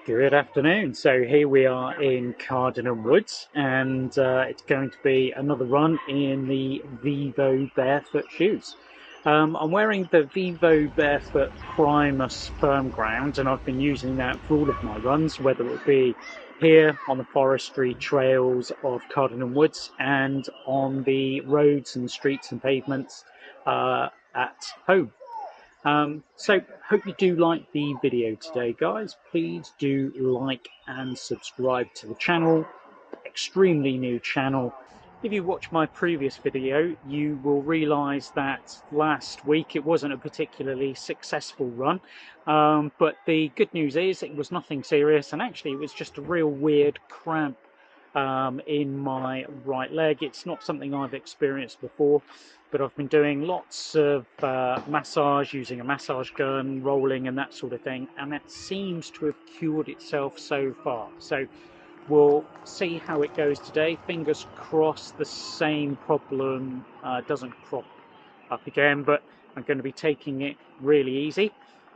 Good afternoon. So here we are in Cardinham Woods, and it's going to be another run in the Vivobarefoot shoes. I'm wearing the Vivobarefoot Primus firm ground, and I've been using that for all of my runs, whether it be here on the forestry trails of Cardinham Woods and on the roads and streets and pavements at home. So hope you do like the video today, guys. Please do like and subscribe to the channel. Extremely new channel. If you watch my previous video, you will realise that last week it wasn't a particularly successful run, but the good news is it was nothing serious, and actually it was just a real weird cramp in my right leg. It's not something I've experienced before, but I've been doing lots of massage using a massage gun, rolling and that sort of thing, and that seems to have cured itself so far. So we'll see how it goes today. Fingers crossed the same problem doesn't crop up again, but I'm going to be taking it really easy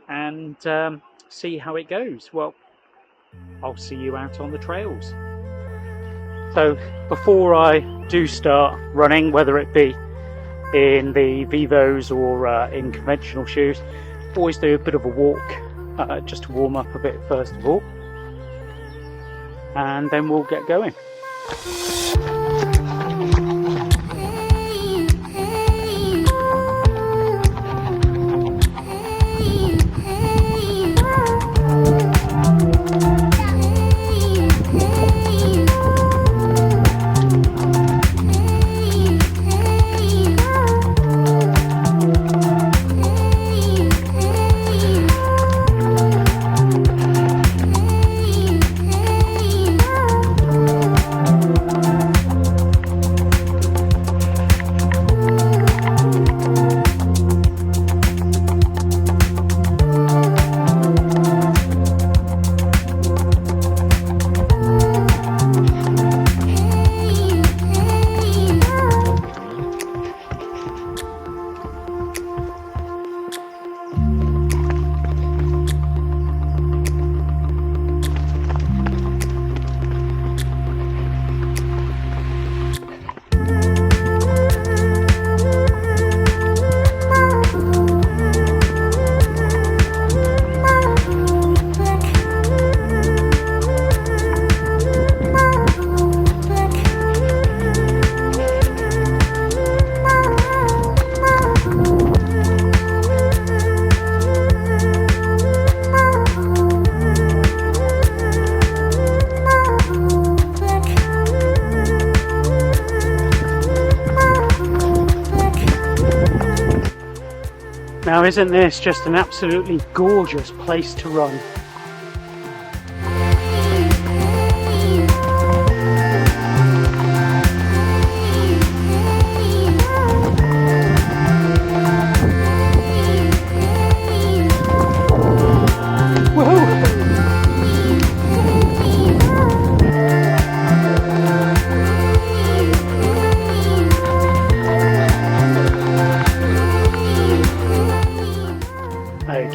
and see how it goes. Well, I'll see you out on the trails. So before I do start running, whether it be in the Vivos or in conventional shoes, always do a bit of a walk just to warm up a bit first of all, and then we'll get going. Now, isn't this just an absolutely gorgeous place to run?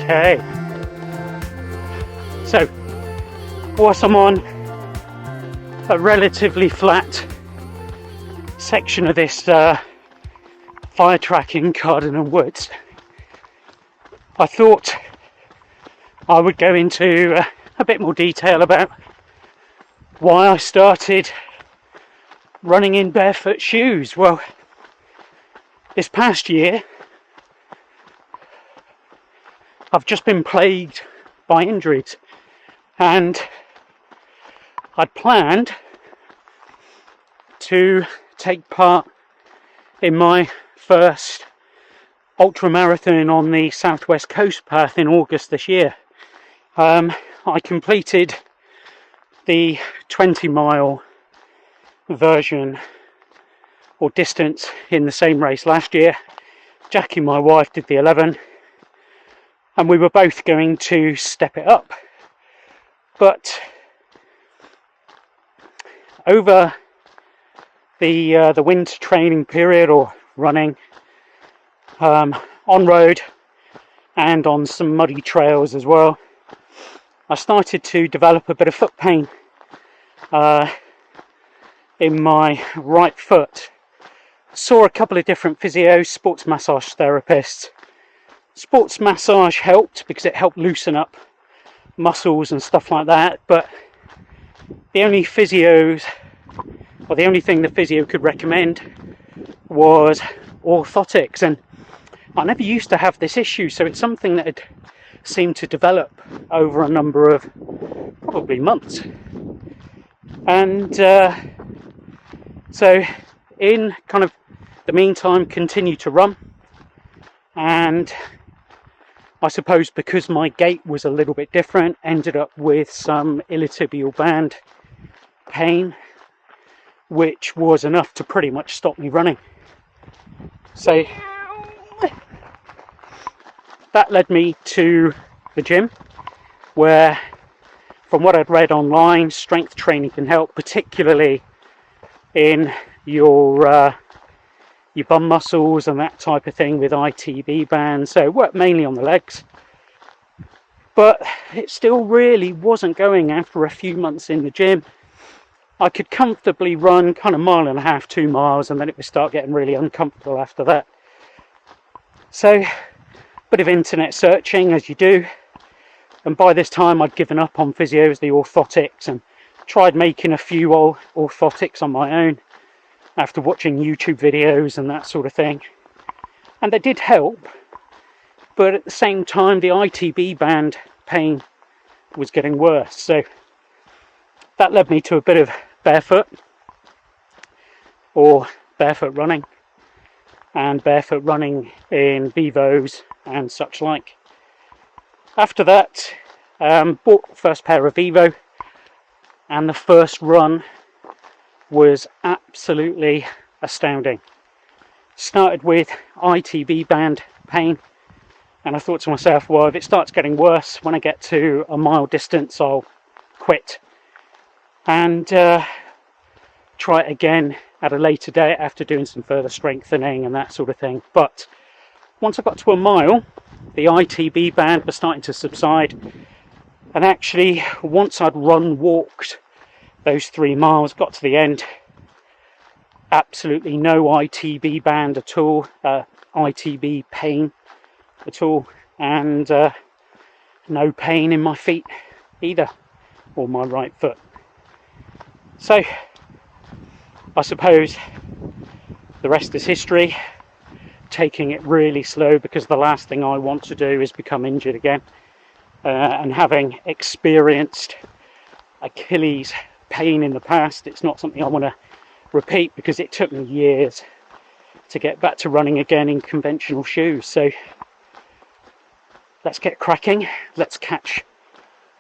Okay, so whilst I'm on a relatively flat section of this fire track in Cardinham Woods, I thought I would go into a bit more detail about why I started running in barefoot shoes. Well, this past year I've just been plagued by injuries, and I'd planned to take part in my first ultra marathon on the Southwest Coast Path in August this year. I completed the 20-mile version or distance in the same race last year. Jackie, my wife, did the 11. And we were both going to step it up, but over the winter training period, or running on road and on some muddy trails as well, I started to develop a bit of foot pain in my right foot. Saw a couple of different physios, sports massage therapists. Sports massage helped because it helped loosen up muscles and stuff like that, but the only physios, or the only thing the physio could recommend was orthotics, and I never used to have this issue, so it's something that had seemed to develop over a number of probably months. And so in kind of the meantime, continue to run, and I suppose because my gait was a little bit different, ended up with some iliotibial band pain, which was enough to pretty much stop me running. So that led me to the gym, where, from what I'd read online, strength training can help, particularly in your bum muscles and that type of thing with ITB bands. So it worked mainly on the legs, but it still really wasn't going after a few months in the gym. I could comfortably run kind of 1.5 miles, 2 miles, and then it would start getting really uncomfortable after that. So a bit of internet searching, as you do, and by this time I'd given up on physios, the orthotics, and tried making a few orthotics on my own after watching YouTube videos and that sort of thing, and they did help, but at the same time the ITB band pain was getting worse. So that led me to a bit of barefoot running, and barefoot running in Vivos and such like. After that, bought the first pair of Vivo, and the first run was absolutely astounding. Started with ITB band pain, and I thought to myself, well, if it starts getting worse when I get to a mile distance, I'll quit and try it again at a later date after doing some further strengthening and that sort of thing. But once I got to a mile, the ITB band was starting to subside, and actually once I'd walked those 3 miles, got to the end, absolutely no ITB band at all, ITB pain at all, and no pain in my feet either, or my right foot. So I suppose the rest is history, taking it really slow, because the last thing I want to do is become injured again, and having experienced Achilles pain in the past, it's not something I want to repeat, because it took me years to get back to running again in conventional shoes. So let's get cracking, let's catch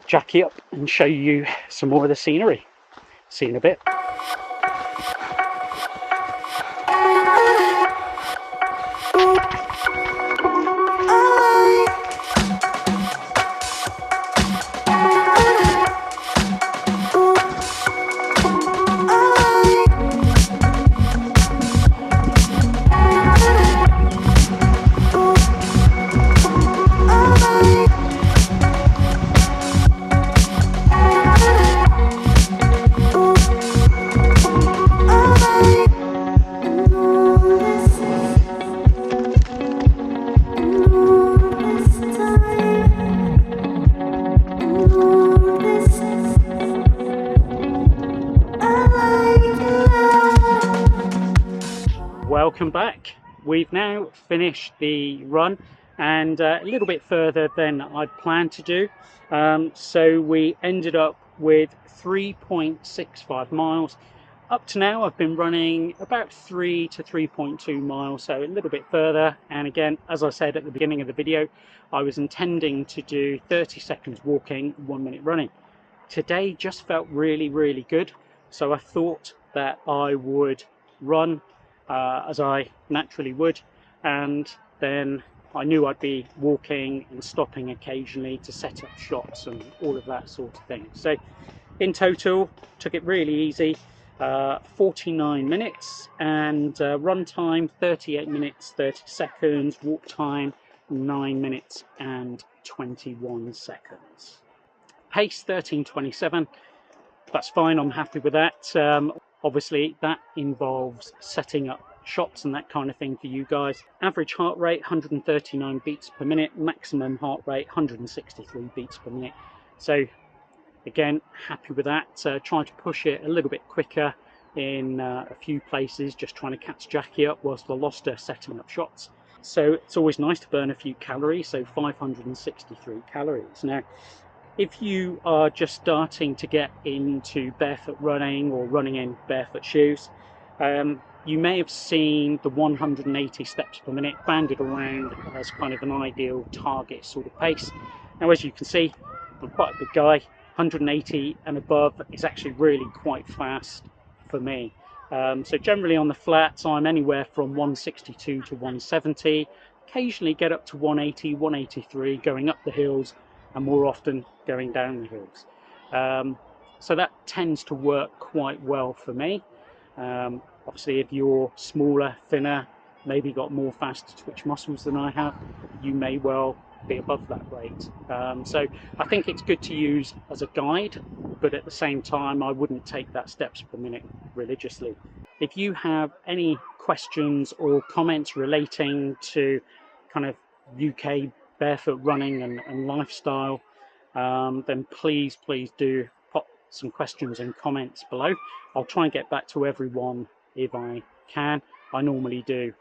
Jackie up and show you some more of the scenery. See you in a bit. Welcome back. We've now finished the run, and a little bit further than I'd planned to do. So we ended up with 3.65 miles. Up to now I've been running about 3 to 3.2 miles, so a little bit further. And again, as I said at the beginning of the video, I was intending to do 30 seconds walking, 1 minute running. Today just felt really good, so I thought that I would run as I naturally would, and then I knew I'd be walking and stopping occasionally to set up shots and all of that sort of thing. So in total, took it really easy, 49 minutes, and run time 38 minutes 30 seconds, walk time 9 minutes and 21 seconds. pace 13:27. That's fine, I'm happy with that. Obviously that involves setting up shots and that kind of thing for you guys. Average heart rate 139 beats per minute, maximum heart rate 163 beats per minute. So again, happy with that. Trying to push it a little bit quicker in a few places, just trying to catch Jackie up whilst I lost her setting up shots. So it's always nice to burn a few calories, so 563 calories. Now, if you are just starting to get into barefoot running or running in barefoot shoes, you may have seen the 180 steps per minute banded around as kind of an ideal target sort of pace. Now, as you can see, I'm quite a big guy. 180 and above is actually really quite fast for me. So generally on the flats, I'm anywhere from 162 to 170, occasionally get up to 180, 183 going up the hills, and more often going down the hills. So that tends to work quite well for me. Obviously, if you're smaller, thinner, maybe got more fast twitch muscles than I have, you may well be above that rate. So I think it's good to use as a guide, but at the same time, I wouldn't take that steps per minute religiously. If you have any questions or comments relating to kind of UK barefoot running and lifestyle, then please do pop some questions and comments below. I'll try and get back to everyone if I can. I normally do.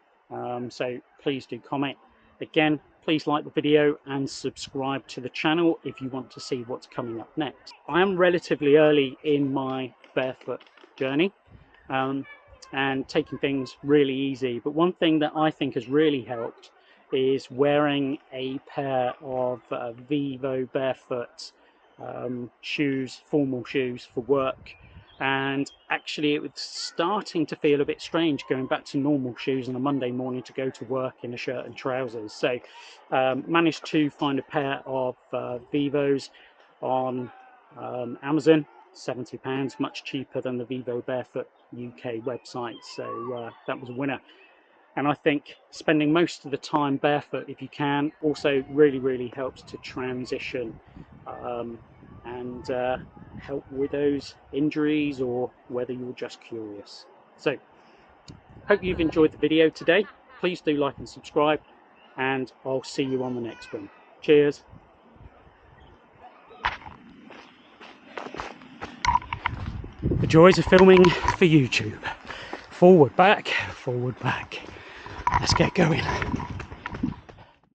So please do comment. Again, please like the video and subscribe to the channel if you want to see what's coming up next. I am relatively early in my barefoot journey and taking things really easy, but one thing that I think has really helped is wearing a pair of Vivobarefoot shoes, formal shoes for work. And actually it was starting to feel a bit strange going back to normal shoes on a Monday morning to go to work in a shirt and trousers. So managed to find a pair of Vivos on Amazon, £70, much cheaper than the Vivobarefoot UK website. So that was a winner. And I think spending most of the time barefoot, if you can, also really helps to transition and help with those injuries, or whether you're just curious. So, hope you've enjoyed the video today. Please do like and subscribe, and I'll see you on the next one. Cheers. The joys of filming for YouTube. Forward, back. Let's get going.